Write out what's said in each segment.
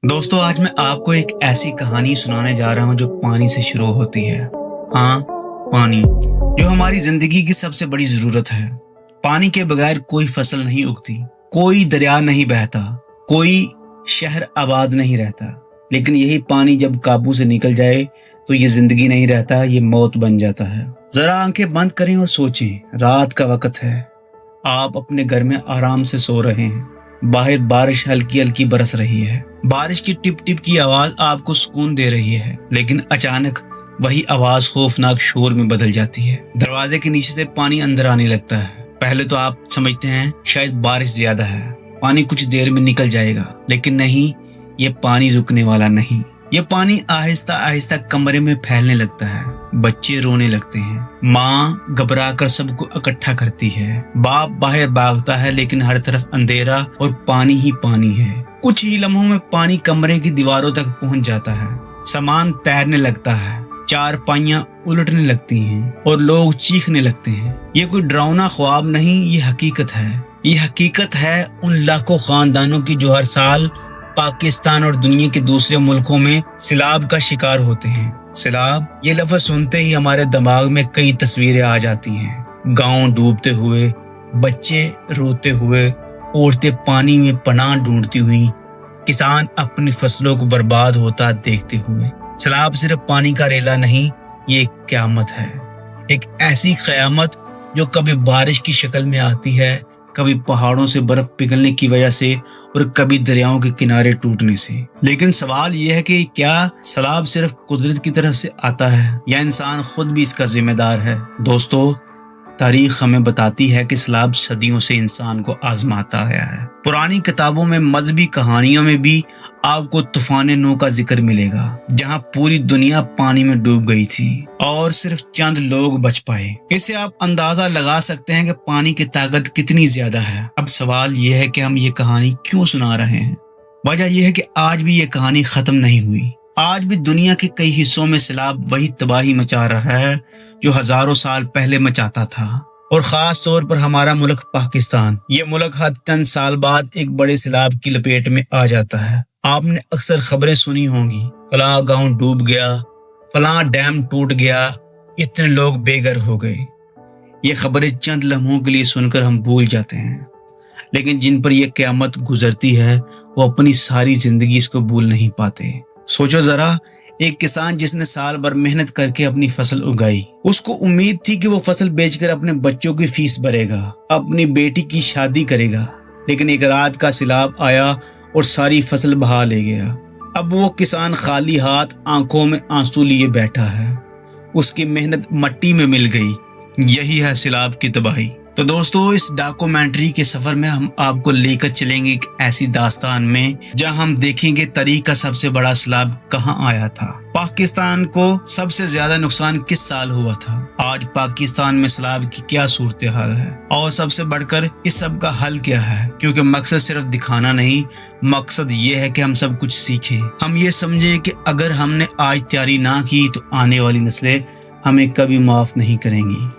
दोस्तों, आज मैं आपको एक ऐसी कहानी सुनाने जा रहा हूँ जो पानी से शुरू होती है। हाँ, पानी जो हमारी जिंदगी की सबसे बड़ी जरूरत है। पानी के बगैर कोई फसल नहीं उगती, कोई दरिया नहीं बहता, कोई शहर आबाद नहीं रहता। लेकिन यही पानी जब काबू से निकल जाए तो ये जिंदगी नहीं रहता, ये मौत बन जाता है। जरा आंखें बंद करें और सोचें, रात का वक्त है, आप अपने घर में आराम से सो रहे हैं, बाहर बारिश हल्की हल्की बरस रही है, बारिश की टिप टिप की आवाज आपको सुकून दे रही है। लेकिन अचानक वही आवाज खौफनाक शोर में बदल जाती है। दरवाजे के नीचे से पानी अंदर आने लगता है। पहले तो आप समझते हैं शायद बारिश ज्यादा है, पानी कुछ देर में निकल जाएगा। लेकिन नहीं, ये पानी रुकने वाला नहीं। ये पानी आहिस्ता आहिस्ता कमरे में फैलने लगता है। बच्चे रोने लगते हैं, माँ घबरा कर सबको इकट्ठा करती है, बाप बाहर भागता है, लेकिन हर तरफ अंधेरा और पानी ही पानी है। कुछ ही लम्हों में पानी कमरे की दीवारों तक पहुंच जाता है, सामान तैरने लगता है, चारपाइयां उलटने लगती हैं और लोग चीखने लगते हैं। ये कोई डरावना ख्वाब नहीं, ये हकीकत है। ये हकीकत है उन लाखों खानदानों की जो हर साल पाकिस्तान और दुनिया के दूसरे मुल्कों में सैलाब का शिकार होते हैं। सैलाब, ये लफ्ज़ सुनते ही हमारे दिमाग में कई तस्वीरें आ जाती हैं। गांव डूबते हुए, बच्चे रोते हुए, औरतें पानी में पनाह ढूंढती हुई, किसान अपनी फसलों को बर्बाद होता देखते हुए। सैलाब सिर्फ पानी का रेला नहीं, ये एक क़यामत है। एक ऐसी क़यामत जो कभी बारिश की शक्ल में आती है, कभी पहाड़ों से बर्फ पिघलने की वजह से और कभी दरियाओं के किनारे टूटने से। लेकिन सवाल यह है कि क्या सैलाब सिर्फ कुदरत की तरफ से आता है या इंसान खुद भी इसका जिम्मेदार है? दोस्तों, तारीख हमें बताती है कि सैलाब सदियों से इंसान को आजमाता आया है। पुरानी किताबों में, मजहबी कहानियों में भी आपको तूफान नूह का जिक्र मिलेगा, जहां पूरी दुनिया पानी में डूब गई थी और सिर्फ चंद लोग बच पाए। इससे आप अंदाजा लगा सकते हैं कि पानी की ताकत कितनी ज्यादा है। अब सवाल यह है कि हम ये कहानी क्यों सुना रहे हैं? वजह यह है कि आज भी ये कहानी खत्म नहीं हुई। आज भी दुनिया के कई हिस्सों में सैलाब वही तबाही मचा रहा है जो हजारों साल पहले मचाता था। और खास तौर पर हमारा मुल्क पाकिस्तान, ये मुल्क हर चंद साल बाद एक बड़े सैलाब की लपेट में आ जाता है। आपने अक्सर खबरें सुनी होंगी, फलां गांव डूब गया, फलां डैम टूट गया, इतने लोग बेघर हो गए। ये खबरें चंद लम्हों के लिए सुनकर हम भूल जाते हैं, लेकिन जिन पर यह क़यामत गुजरती है वो अपनी सारी जिंदगी इसको भूल नहीं पाते। सोचो जरा, एक किसान जिसने साल भर मेहनत करके अपनी फसल उगाई, उसको उम्मीद थी कि वो फसल बेचकर अपने बच्चों की फीस भरेगा, अपनी बेटी की शादी करेगा। लेकिन एक रात का सैलाब आया और सारी फसल बहा ले गया। अब वो किसान खाली हाथ, आंखों में आंसू लिए बैठा है। उसकी मेहनत मट्टी में मिल गई। यही है सैलाब की तबाही। तो दोस्तों, इस डॉक्यूमेंट्री के सफर में हम आपको लेकर चलेंगे एक ऐसी दास्तान में जहां हम देखेंगे तारीख का सबसे बड़ा सैलाब कहां आया था, पाकिस्तान को सबसे ज्यादा नुकसान किस साल हुआ था, आज पाकिस्तान में सैलाब की क्या सूरत हाल है, और सबसे बढ़कर इस सब का हल क्या है। क्योंकि मकसद सिर्फ दिखाना नहीं, मकसद ये है कि हम सब कुछ सीखें। हम ये समझे कि अगर हमने आज तैयारी ना की तो आने वाली नस्लें हमें कभी माफ नहीं करेंगी।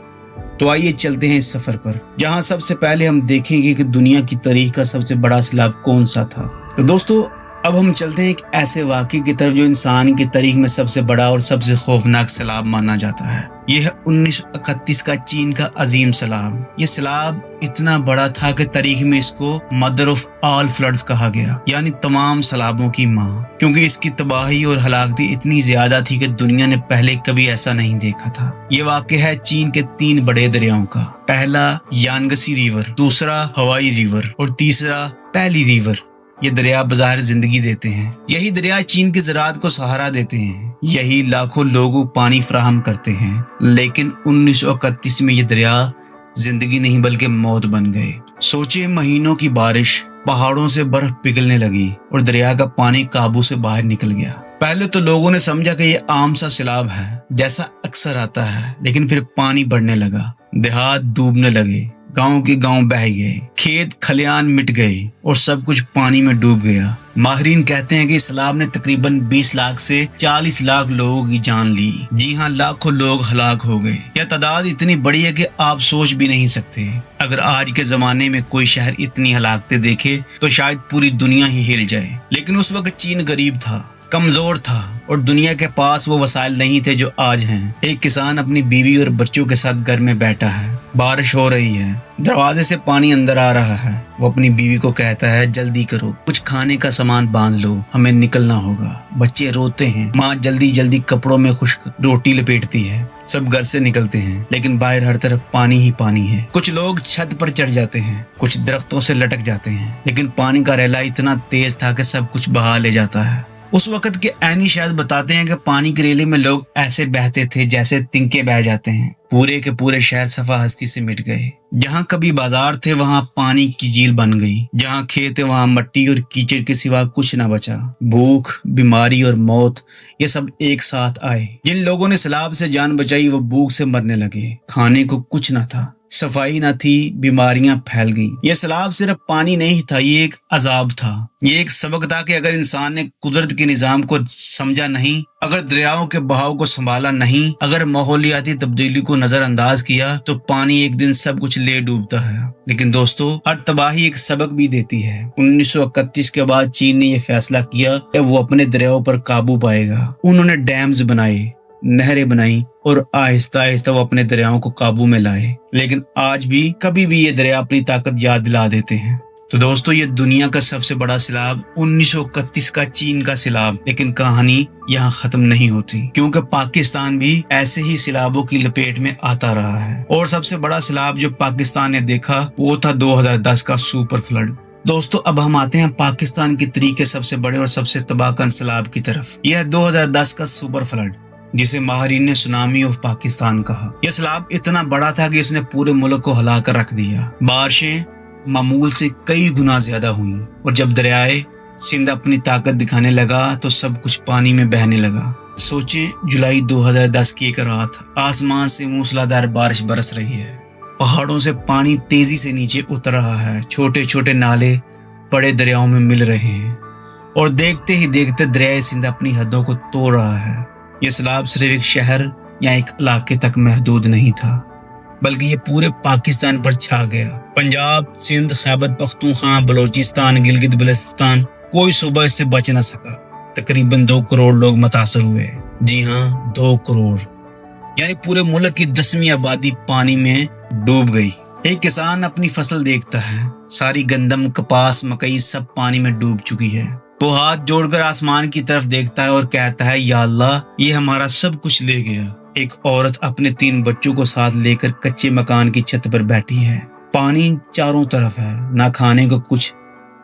तो आइए चलते हैं इस सफर पर, जहां सबसे पहले हम देखेंगे कि दुनिया की तारीख का सबसे बड़ा सैलाब कौन सा था। तो दोस्तों, अब हम चलते हैं एक ऐसे वाक़ये की तरफ जो इंसान की तारीख में सबसे बड़ा और सबसे खौफनाक सैलाब माना जाता है। यह है 1931 का चीन का अजीम सैलाब। ये सैलाब इतना बड़ा था कि तारीख में इसको मदर ऑफ ऑल फ्लड्स कहा गया, यानी तमाम सैलाबों की माँ, क्योंकि इसकी तबाही और हलाकती इतनी ज्यादा थी कि दुनिया ने पहले कभी ऐसा नहीं देखा था। ये वाक़या है चीन के 3 बड़े दरियाओं का। पहला यांगसी रिवर, दूसरा हवाई रिवर और तीसरा पैली रिवर। ये दरिया बाजार जिंदगी देते हैं। यही दरिया चीन की ज़राअत को सहारा देते हैं। यही लाखों लोगों को पानी फराहम करते हैं। लेकिन 1931 में ये दरिया जिंदगी नहीं बल्कि मौत बन गए। सोचे, महीनों की बारिश, पहाड़ों से बर्फ पिघलने लगी और दरिया का पानी काबू से बाहर निकल गया। पहले तो लोगों ने समझा कि ये आम सा सैलाब है, जैसा अक्सर आता है। लेकिन फिर पानी बढ़ने लगा, देहात डूबने लगे, गांव के गांव बह गए, کھیت کھلیان مٹ گئے اور سب کچھ پانی میں ڈوب گیا۔ ماہرین کہتے ہیں کہ سیلاب نے تقریباً 20 لاکھ سے 40 لاکھ لوگوں کی جان لی۔ جی ہاں، لاکھوں لوگ ہلاک ہو گئے۔ یہ تعداد اتنی بڑی ہے کہ آپ سوچ بھی نہیں سکتے۔ اگر آج کے زمانے میں کوئی شہر اتنی ہلاکتیں دیکھے تو شاید پوری دنیا ہی ہل جائے۔ لیکن اس وقت چین غریب تھا، کمزور تھا اور دنیا کے پاس وہ وسائل نہیں تھے جو آج ہیں۔ ایک کسان اپنی بیوی اور بچوں کے ساتھ گھر میں بیٹھا ہے۔ بارش ہو رہی ہے، دروازے سے پانی اندر آ رہا ہے۔ وہ اپنی بیوی کو کہتا ہے، جلدی کرو، کچھ کھانے کا سامان باندھ لو، ہمیں نکلنا ہوگا۔ بچے روتے ہیں، ماں جلدی جلدی کپڑوں میں خشک روٹی لپیٹتی ہے۔ سب گھر سے نکلتے ہیں، لیکن باہر ہر طرف پانی ہی پانی ہے۔ کچھ لوگ چھت پر چڑھ جاتے ہیں، کچھ درختوں سے لٹک جاتے ہیں، لیکن پانی کا ریلا اتنا تیز تھا کہ سب کچھ بہا لے جاتا ہے۔ اس وقت کے عینی شاید بتاتے ہیں کہ پانی کے ریلے میں لوگ ایسے بہتے تھے جیسے تنکے بہ جاتے ہیں۔ پورے کے پورے شہر صفا ہستی سے مٹ گئے۔ جہاں کبھی بازار تھے وہاں پانی کی جھیل بن گئی، جہاں کھیت تھے وہاں مٹی اور کیچڑ کے سوا کچھ نہ بچا۔ بھوک، بیماری اور موت یہ سب ایک ساتھ آئے۔ جن لوگوں نے سیلاب سے جان بچائی وہ بھوک سے مرنے لگے، کھانے کو کچھ نہ تھا، صفائی نہ تھی، بیماریاں پھیل گئیں۔ یہ سیلاب صرف پانی نہیں تھا، یہ ایک عذاب تھا۔ یہ ایک سبق تھا کہ اگر انسان نے قدرت کے نظام کو سمجھا نہیں، اگر دریاؤں کے بہاؤ کو سنبھالا نہیں، اگر ماحولیاتی تبدیلی کو نظر انداز کیا تو پانی ایک دن سب کچھ لے ڈوبتا ہے۔ لیکن دوستو، ہر تباہی ایک سبق بھی دیتی ہے۔ 1931 کے بعد چین نے یہ فیصلہ کیا کہ وہ اپنے دریاؤں پر قابو پائے گا۔ انہوں نے ڈیمز بنائے، نہریں بنائیں اور آہستہ آہستہ وہ اپنے دریاؤں کو قابو میں لائے۔ لیکن آج بھی کبھی بھی یہ دریا اپنی طاقت یاد دلا دیتے ہیں۔ تو دوستو، یہ دنیا کا سب سے بڑا سیلاب 1931 کا چین کا سیلاب، لیکن کہانی یہاں ختم نہیں ہوتی، کیونکہ پاکستان بھی ایسے ہی سیلابوں کی لپیٹ میں آتا رہا ہے۔ اور سب سے بڑا سیلاب جو پاکستان نے دیکھا وہ تھا 2010 کا سپر فلڈ۔ دوستو، اب ہم آتے ہیں پاکستان کی تاریخ کے سب سے بڑے اور سب سے تباہ کن سیلاب کی طرف۔ یہ ہے 2010 کا سپر فلڈ، جسے ماہرین نے سونامی آف پاکستان کہا۔ یہ سیلاب اتنا بڑا تھا کہ اس نے پورے ملک کو ہلا کر رکھ دیا۔ بارشیں معمول سے کئی گنا زیادہ ہوئیں، اور جب دریائے سندھ اپنی طاقت دکھانے لگا تو سب کچھ پانی میں بہنے لگا۔ سوچیں، جولائی 2010 کی ایک رات، آسمان سے موسلادھار بارش برس رہی ہے، پہاڑوں سے پانی تیزی سے نیچے اتر رہا ہے، چھوٹے چھوٹے نالے بڑے دریاؤں میں مل رہے ہیں، اور دیکھتے ہی دیکھتے دریائے سندھ اپنی حدوں کو توڑ رہا ہے۔ یہ سیلاب صرف ایک شہر یا ایک علاقے تک محدود نہیں تھا، بلکہ یہ پورے پاکستان پر چھا گیا۔ پنجاب، سندھ، خیبر پختونخوا، بلوچستان، گلگت بلتستان، کوئی صوبہ اس سے بچ نہ سکا۔ تقریباً 2 کروڑ لوگ متاثر ہوئے۔ جی ہاں، 2 کروڑ، یعنی پورے ملک کی 10ویں آبادی پانی میں ڈوب گئی۔ ایک کسان اپنی فصل دیکھتا ہے، ساری گندم، کپاس، مکئی سب پانی میں ڈوب چکی ہے۔ وہ ہاتھ جوڑ کر آسمان کی طرف دیکھتا ہے اور کہتا ہے، یا اللہ، یہ ہمارا سب کچھ لے گیا۔ ایک عورت اپنے 3 بچوں کو ساتھ لے کر کچے مکان کی چھت پر بیٹھی ہے۔ پانی چاروں طرف ہے، نہ کھانے کو کچھ،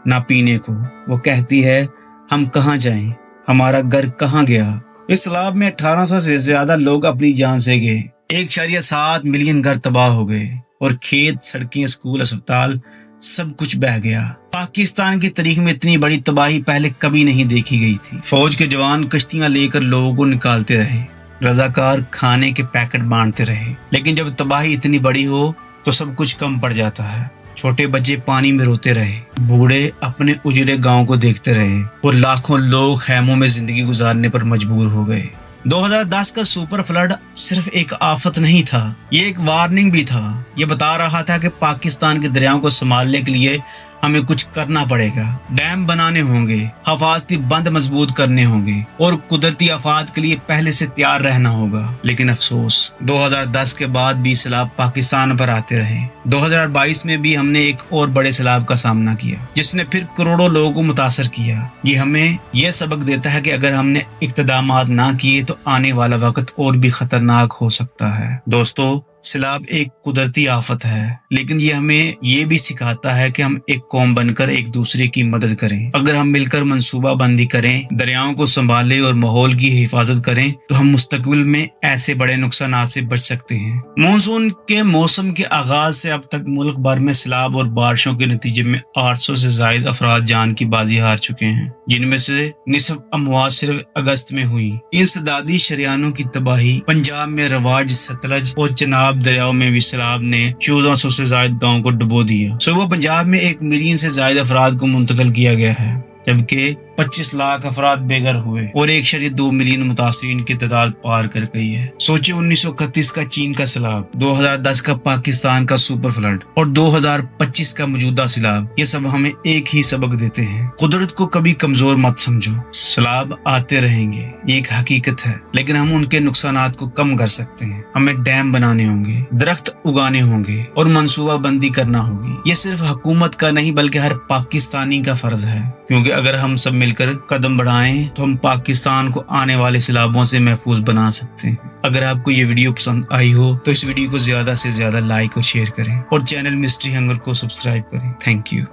نہ پینے کو۔ وہ کہتی ہے، ہم کہاں جائیں، ہمارا گھر کہاں گیا۔ اس سیلاب میں 1800 سے زیادہ لوگ اپنی جان سے گئے۔ 1.7 ملین گھر تباہ ہو گئے، اور کھیت، سڑکیں، اسکول، اسپتال سب کچھ بہہ گیا۔ پاکستان کی تاریخ میں اتنی بڑی تباہی پہلے کبھی نہیں دیکھی گئی تھی۔ فوج کے جوان کشتیاں لے کر لوگوں کو نکالتے رہے، رضاکار کھانے کے پیکٹ بانٹتے رہے، لیکن جب تباہی اتنی بڑی ہو تو سب کچھ کم پڑ جاتا ہے۔ چھوٹے بچے پانی میں روتے رہے، بوڑھے اپنے اجڑے گاؤں کو دیکھتے رہے، اور لاکھوں لوگ خیموں میں زندگی گزارنے پر مجبور ہو گئے۔ 2010 کا سپر فلڈ صرف ایک آفت نہیں تھا، یہ ایک وارننگ بھی تھا۔ یہ بتا رہا تھا کہ پاکستان کے دریاؤں کو سنبھالنے کے لیے ہمیں کچھ کرنا پڑے گا۔ ڈیم بنانے ہوں گے، حفاظتی بند مضبوط کرنے ہوں گے، اور قدرتی آفات کے لیے پہلے سے تیار رہنا ہوگا۔ لیکن افسوس، 2010 کے بعد بھی سیلاب پاکستان پر آتے رہے۔ 2022 میں بھی ہم نے ایک اور بڑے سیلاب کا سامنا کیا، جس نے پھر کروڑوں لوگوں کو متاثر کیا۔ یہ ہمیں یہ سبق دیتا ہے کہ اگر ہم نے اقتدامات نہ کیے تو آنے والا وقت اور بھی خطرناک ہو سکتا ہے۔ دوستو، سیلاب ایک قدرتی آفت ہے، لیکن یہ ہمیں یہ بھی سکھاتا ہے کہ ہم ایک قوم بن کر ایک دوسرے کی مدد کریں۔ اگر ہم مل کر منصوبہ بندی کریں، دریاؤں کو سنبھالیں اور ماحول کی حفاظت کریں تو ہم مستقبل میں ایسے بڑے نقصانات سے بچ سکتے ہیں۔ مانسون کے موسم کے آغاز سے اب تک ملک بھر میں سیلاب اور بارشوں کے نتیجے میں 800 سے زائد افراد جان کی بازی ہار چکے ہیں، جن میں سے نصف اموات صرف اگست میں ہوئی۔ انسدادی شریانوں کی تباہی، پنجاب میں رواج ستلج اور چناب पंजाब दरियाओं में भी सैलाब ने 1400 से ज्यादा गाँव को डुबो दिया। सुबह पंजाब में 1 मिलियन से ज्यादा अफराद को मुंतकिल किया गया है, जबकि 25 लाख अफराद बेघर हुए और 1.2 मिलियन मुतासरीन की तादाद पार कर गई है। सोचिए 1931 का चीन का सैलाब, 2010 का पाकिस्तान का सुपर फ्लड और 2025 का मौजूदा सैलाब, ये सब हमें एक ही सबक देते हैं, कुदरत को कभी कमजोर मत समझो। सैलाब आते रहेंगे, ये एक हकीकत है, लेकिन हम उनके नुकसानात को कम कर सकते हैं। हमें डैम बनाने होंगे, दरख्त उगाने होंगे और मंसूबा बंदी करना होगी। ये सिर्फ हुकूमत का नहीं बल्कि हर पाकिस्तानी का फर्ज है, क्योंकि अगर हम सब मिलकर कदम बढ़ाएं तो हम पाकिस्तान को आने वाले सैलाबों से महफूज बना सकते हैं। अगर आपको ये वीडियो पसंद आई हो तो इस वीडियो को ज्यादा से ज्यादा लाइक और शेयर करें और चैनल मिस्ट्री हंगर को सब्सक्राइब करें। Thank you.